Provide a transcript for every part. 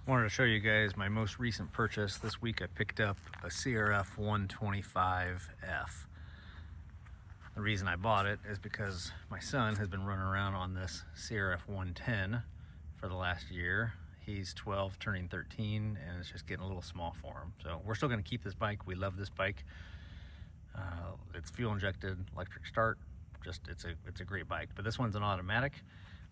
Wanted to show you guys my most recent purchase. This week I picked up a CRF125f. The reason I bought it is because my son has been running around on this CRF110 for the last year. He's 12, turning 13, and it's just getting a little small for him. So we're still going to keep this bike. We love this bike. It's fuel injected, electric start. It's a great bike. But this one's an automatic,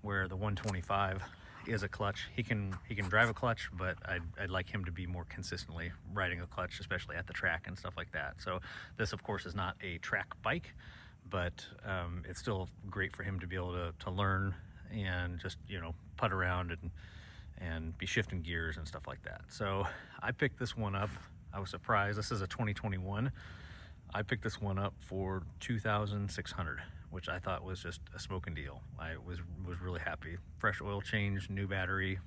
where the 125 is a clutch. He can drive a clutch, but I'd like him to be more consistently riding a clutch, especially at the track and stuff like that. So this, of course, is not a track bike, but it's still great for him to be able to learn and just, you know, putt around and be shifting gears and stuff like that. So I picked this one up. I was surprised. This is a 2021. I picked this one up for $2,600, which I thought was just a smoking deal. I was really happy. Fresh oil change, new battery,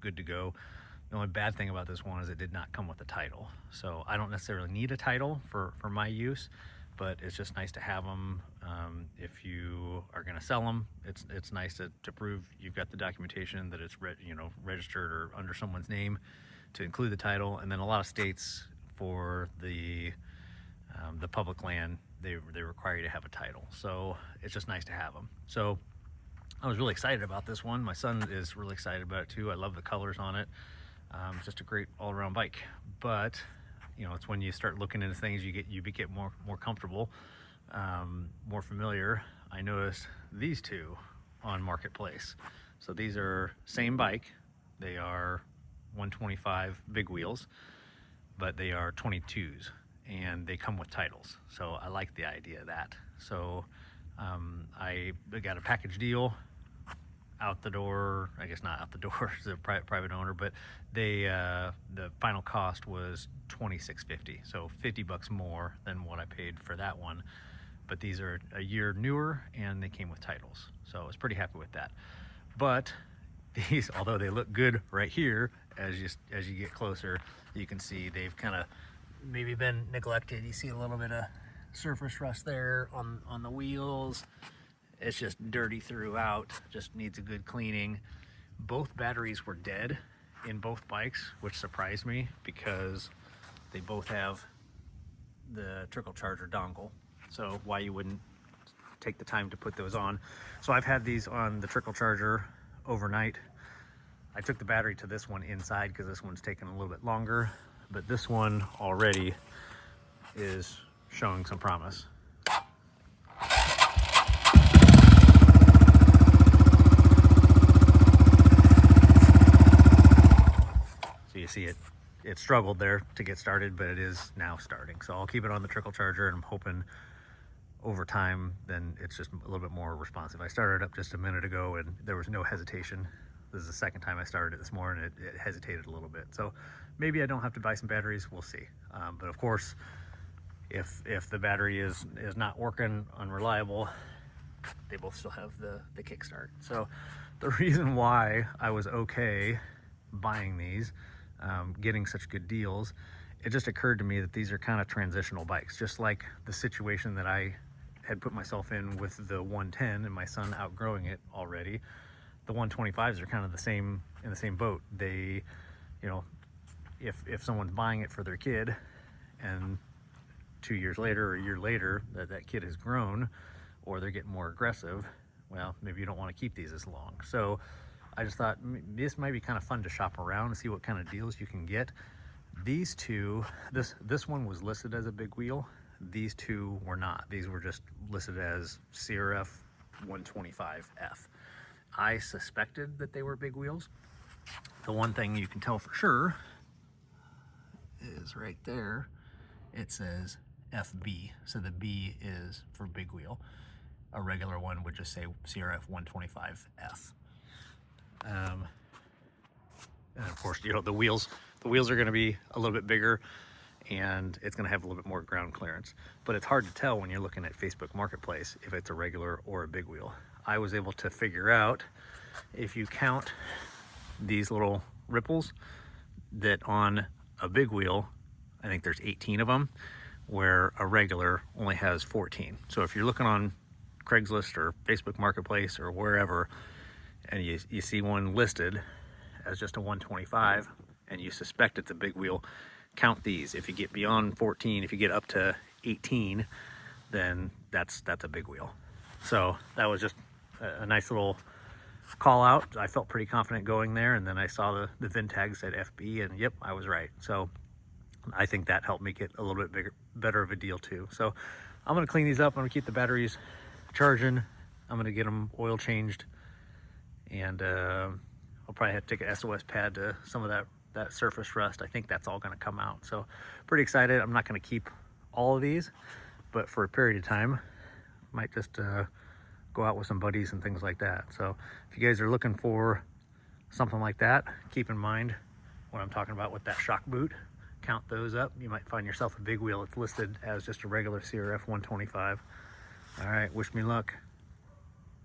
good to go. The only bad thing about this one is it did not come with a title. So I don't necessarily need a title for my use, but it's just nice to have them. If you are going to sell them, it's nice to prove you've got the documentation that it's registered or under someone's name, to include the title. And then a lot of states, for the public land, they require you to have a title. So it's just nice to have them. So I was really excited about this one. My son is really excited about it too. I love the colors on it. It's just a great all-around bike. But you know, it's when you start looking into things, you get more comfortable, more familiar. I noticed these two on Marketplace. So these are same bike. They are 125 big wheels, but they are 22s. And they come with titles, so I like the idea of that. So I got a package deal out the door. I guess not out the door, it's a private owner, but the final cost was $26.50, so $50 more than what I paid for that one. But these are a year newer and they came with titles, so I was pretty happy with that. But these, although they look good right here, as you get closer, you can see they've kind of maybe been neglected. You see a little bit of surface rust there on the wheels. It's just dirty throughout, just needs a good cleaning. Both batteries were dead in both bikes, which surprised me because they both have the trickle charger dongle. So why you wouldn't take the time to put those on. So I've had these on the trickle charger overnight. I took the battery to this one inside because this one's taking a little bit longer. But this one already is showing some promise. So you see it struggled there to get started, but it is now starting. So I'll keep it on the trickle charger, and I'm hoping over time then it's just a little bit more responsive. I started it up just a minute ago and there was no hesitation. This is the second time I started it this morning. It hesitated a little bit. So maybe I don't have to buy some batteries, we'll see. But of course, if the battery is not working, unreliable, they both still have the kickstart. So the reason why I was okay buying these, getting such good deals, it just occurred to me that these are kind of transitional bikes, just like the situation that I had put myself in with the 110 and my son outgrowing it already. The 125s are kind of in the same boat. They, you know, if someone's buying it for their kid and 2 years later or a year later that kid has grown or they're getting more aggressive, well, maybe you don't want to keep these as long. So I just thought this might be kind of fun to shop around and see what kind of deals you can get. These two, this one was listed as a big wheel. These two were not. These were just listed as CRF 125f. I suspected that they were big wheels. The one thing you can tell for sure is right there, it says FB. So the B is for big wheel. A regular one would just say CRF 125f. And of course, you know, the wheels are going to be a little bit bigger and it's going to have a little bit more ground clearance. But it's hard to tell when you're looking at Facebook Marketplace if it's a regular or a big wheel. I was able to figure out, if you count these little ripples, that on a big wheel, I think there's 18 of them, where a regular only has 14. So if you're looking on Craigslist or Facebook Marketplace or wherever, and you see one listed as just a 125 and you suspect it's a big wheel, count these. If you get beyond 14, if you get up to 18, then that's a big wheel. So that was just a nice little call out. I felt pretty confident going there, and then I saw the VIN tag said FB, and yep, I was right. So I think that helped me get a little bit better of a deal too. So I'm gonna clean these up. I'm gonna keep the batteries charging. I'm gonna get them oil changed, and I'll probably have to take an SOS pad to some of that surface rust. I think that's all gonna come out. So pretty excited. I'm not gonna keep all of these, but for a period of time, might just go out with some buddies and things like that. So if you guys are looking for something like that, keep in mind what I'm talking about with that shock boot. Count those up. You might find yourself a big wheel. It's listed as just a regular CRF 125. All right, wish me luck.